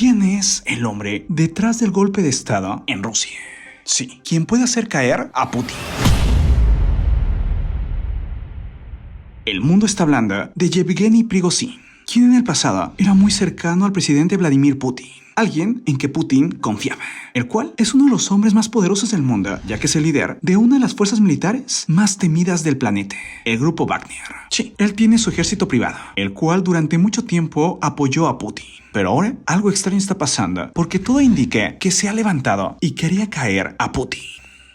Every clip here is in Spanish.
¿Quién es el hombre detrás del golpe de estado en Rusia? Sí, ¿quién puede hacer caer a Putin? El mundo está hablando de Yevgeny Prigozhin, quien en el pasado era muy cercano al presidente Vladimir Putin. Alguien en que Putin confiaba, el cual es uno de los hombres más poderosos del mundo, ya que es el líder de una de las fuerzas militares más temidas del planeta, el Grupo Wagner. Sí, él tiene su ejército privado, el cual durante mucho tiempo apoyó a Putin. Pero ahora algo extraño está pasando, porque todo indica que se ha levantado y quería caer a Putin.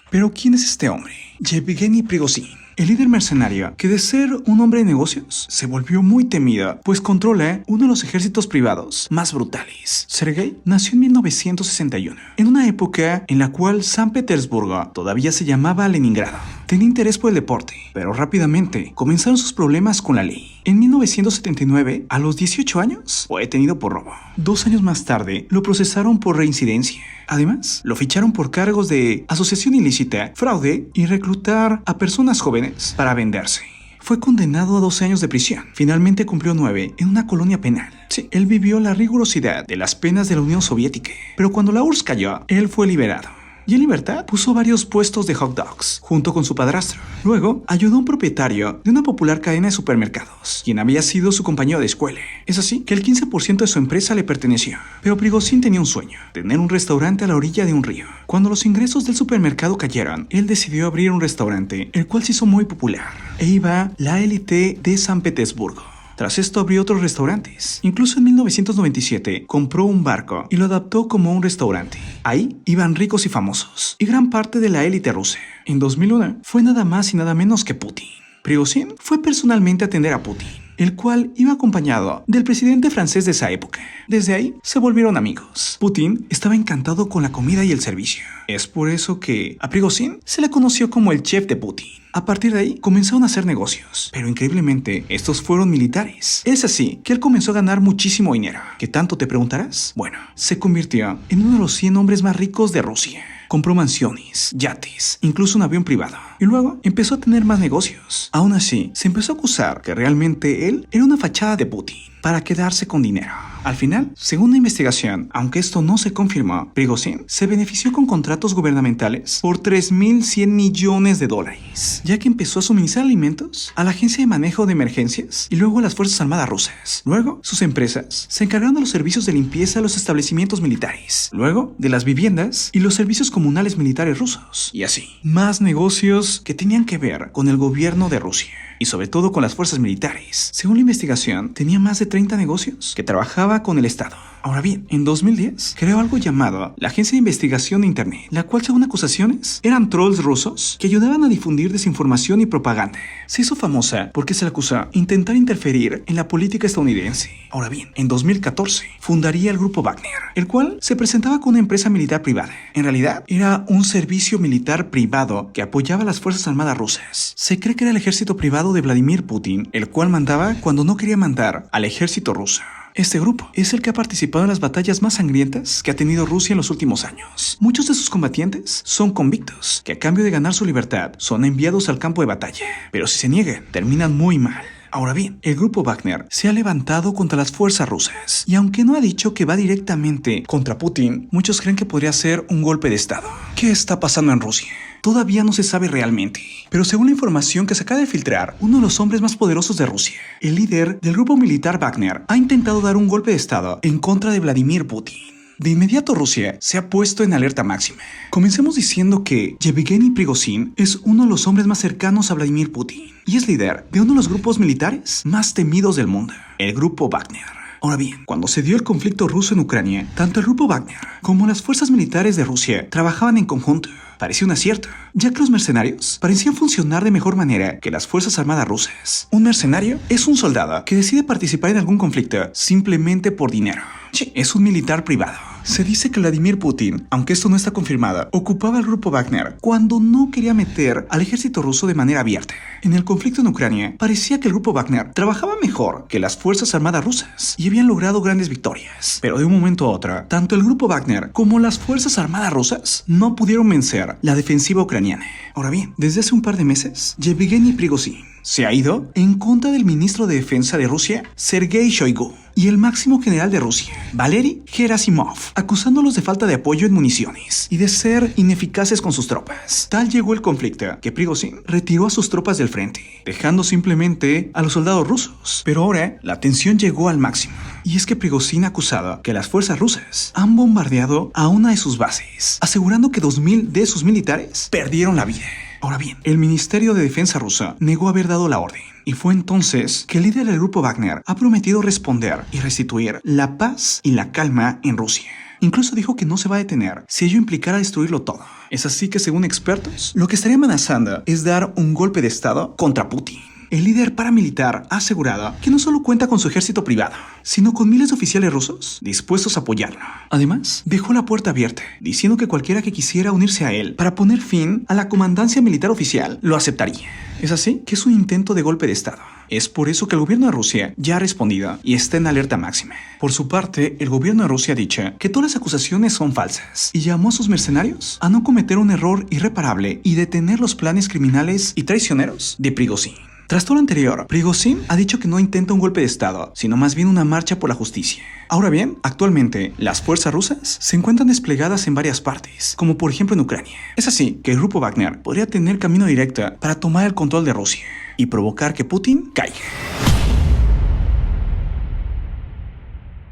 Pero ¿quién es este hombre? Yevgeny Prigozhin. El líder mercenario, que de ser un hombre de negocios, se volvió muy temido, pues controla uno de los ejércitos privados más brutales. Sergei nació en 1961, en una época en la cual San Petersburgo todavía se llamaba Leningrado. Tenía interés por el deporte, pero rápidamente comenzaron sus problemas con la ley. En 1979, a los 18 años, fue detenido por robo. 2 años más tarde, lo procesaron por reincidencia. Además, lo ficharon por cargos de asociación ilícita, fraude y reclutar a personas jóvenes para venderse. Fue condenado a 12 años de prisión. Finalmente cumplió 9 en una colonia penal. Sí, él vivió la rigurosidad de las penas de la Unión Soviética. Pero cuando la URSS cayó, él fue liberado. Y en libertad puso varios puestos de hot dogs, junto con su padrastro. Luego, ayudó a un propietario de una popular cadena de supermercados, quien había sido su compañero de escuela. Es así que el 15% de su empresa le perteneció. Pero Prigozhin tenía un sueño, tener un restaurante a la orilla de un río. Cuando los ingresos del supermercado cayeron, él decidió abrir un restaurante, el cual se hizo muy popular, e iba la élite de San Petersburgo. Tras esto abrió otros restaurantes. Incluso en 1997 compró un barco y lo adaptó como un restaurante. Ahí iban ricos y famosos, y gran parte de la élite rusa. En 2001 fue nada más y nada menos que Putin. Prigozhin fue personalmente a atender a Putin, el cual iba acompañado del presidente francés de esa época. Desde ahí se volvieron amigos. Putin estaba encantado con la comida y el servicio. Es por eso que a Prigozhin se le conoció como el chef de Putin. A partir de ahí comenzaron a hacer negocios, pero increíblemente estos fueron militares. Es así que él comenzó a ganar muchísimo dinero. ¿Qué tanto te preguntarás? Bueno, se convirtió en uno de los 100 hombres más ricos de Rusia. Compró mansiones, yates, incluso un avión privado. Y luego empezó a tener más negocios. Aún así, se empezó a acusar que realmente él era una fachada de Putin para quedarse con dinero. Al final, según la investigación, aunque esto no se confirmó, Prigozhin se benefició con contratos gubernamentales por $3.100 millones, ya que empezó a suministrar alimentos a la Agencia de Manejo de Emergencias y luego a las Fuerzas Armadas rusas. Luego, sus empresas se encargaron de los servicios de limpieza de los establecimientos militares, luego de las viviendas y los servicios comunales militares rusos, y así. Más negocios que tenían que ver con el gobierno de Rusia, y sobre todo con las fuerzas militares. Según la investigación, tenía más de 30 negocios que trabajaba con el Estado. Ahora bien, en 2010 creó algo llamado la Agencia de Investigación de Internet, la cual, según acusaciones, eran trolls rusos que ayudaban a difundir desinformación y propaganda. Se hizo famosa porque se le acusó de intentar interferir en la política estadounidense. Ahora bien, en 2014 fundaría el Grupo Wagner, el cual se presentaba como una empresa militar privada. En realidad, era un servicio militar privado que apoyaba a las Fuerzas Armadas rusas. Se cree que era el ejército privado de Vladimir Putin, el cual mandaba cuando no quería mandar al ejército ruso. Este grupo es el que ha participado en las batallas más sangrientas que ha tenido Rusia en los últimos años. Muchos de sus combatientes son convictos, que a cambio de ganar su libertad son enviados al campo de batalla. Pero si se niegan, terminan muy mal. Ahora bien, el Grupo Wagner se ha levantado contra las fuerzas rusas, y aunque no ha dicho que va directamente contra Putin, muchos creen que podría ser un golpe de estado. ¿Qué está pasando en Rusia? Todavía no se sabe realmente, pero según la información que se acaba de filtrar, uno de los hombres más poderosos de Rusia, el líder del grupo militar Wagner, ha intentado dar un golpe de estado en contra de Vladimir Putin. De inmediato Rusia se ha puesto en alerta máxima. Comencemos diciendo que Yevgeny Prigozhin es uno de los hombres más cercanos a Vladimir Putin y es líder de uno de los grupos militares más temidos del mundo, el Grupo Wagner. Ahora bien, cuando se dio el conflicto ruso en Ucrania, tanto el Grupo Wagner como las fuerzas militares de Rusia trabajaban en conjunto. Parecía un acierto, ya que los mercenarios parecían funcionar de mejor manera que las Fuerzas Armadas rusas. Un mercenario es un soldado que decide participar en algún conflicto simplemente por dinero. Sí, es un militar privado. Se dice que Vladimir Putin, aunque esto no está confirmado, ocupaba el Grupo Wagner cuando no quería meter al ejército ruso de manera abierta. En el conflicto en Ucrania, parecía que el Grupo Wagner trabajaba mejor que las Fuerzas Armadas rusas y habían logrado grandes victorias. Pero de un momento a otro, tanto el Grupo Wagner como las Fuerzas Armadas rusas no pudieron vencer la defensiva ucraniana. Ahora bien, desde hace un par de meses, Yevgeny Prigozhin se ha ido en contra del ministro de Defensa de Rusia, Sergei Shoigu, y el máximo general de Rusia, Valery Gerasimov, acusándolos de falta de apoyo en municiones y de ser ineficaces con sus tropas. Tal llegó el conflicto que Prigozhin retiró a sus tropas del frente, dejando simplemente a los soldados rusos. Pero ahora la tensión llegó al máximo, y es que Prigozhin ha acusado que las fuerzas rusas han bombardeado a una de sus bases, asegurando que 2.000 de sus militares perdieron la vida. Ahora bien, el Ministerio de Defensa ruso negó haber dado la orden, y fue entonces que el líder del grupo Wagner ha prometido responder y restituir la paz y la calma en Rusia. Incluso dijo que no se va a detener si ello implicara destruirlo todo. Es así que, según expertos, lo que estaría amenazando es dar un golpe de estado contra Putin. El líder paramilitar ha asegurado que no solo cuenta con su ejército privado, sino con miles de oficiales rusos dispuestos a apoyarlo. Además, dejó la puerta abierta, diciendo que cualquiera que quisiera unirse a él para poner fin a la comandancia militar oficial lo aceptaría. Es así que es un intento de golpe de estado. Es por eso que el gobierno de Rusia ya ha respondido y está en alerta máxima. Por su parte, el gobierno de Rusia ha dicho que todas las acusaciones son falsas y llamó a sus mercenarios a no cometer un error irreparable y detener los planes criminales y traicioneros de Prigozhin. Tras todo lo anterior, Prigozhin ha dicho que no intenta un golpe de estado, sino más bien una marcha por la justicia. Ahora bien, actualmente, las fuerzas rusas se encuentran desplegadas en varias partes, como por ejemplo en Ucrania. Es así que el grupo Wagner podría tener camino directo para tomar el control de Rusia y provocar que Putin caiga.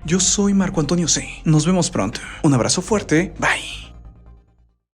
Yo soy Marco Antonio C. Nos vemos pronto. Un abrazo fuerte. Bye.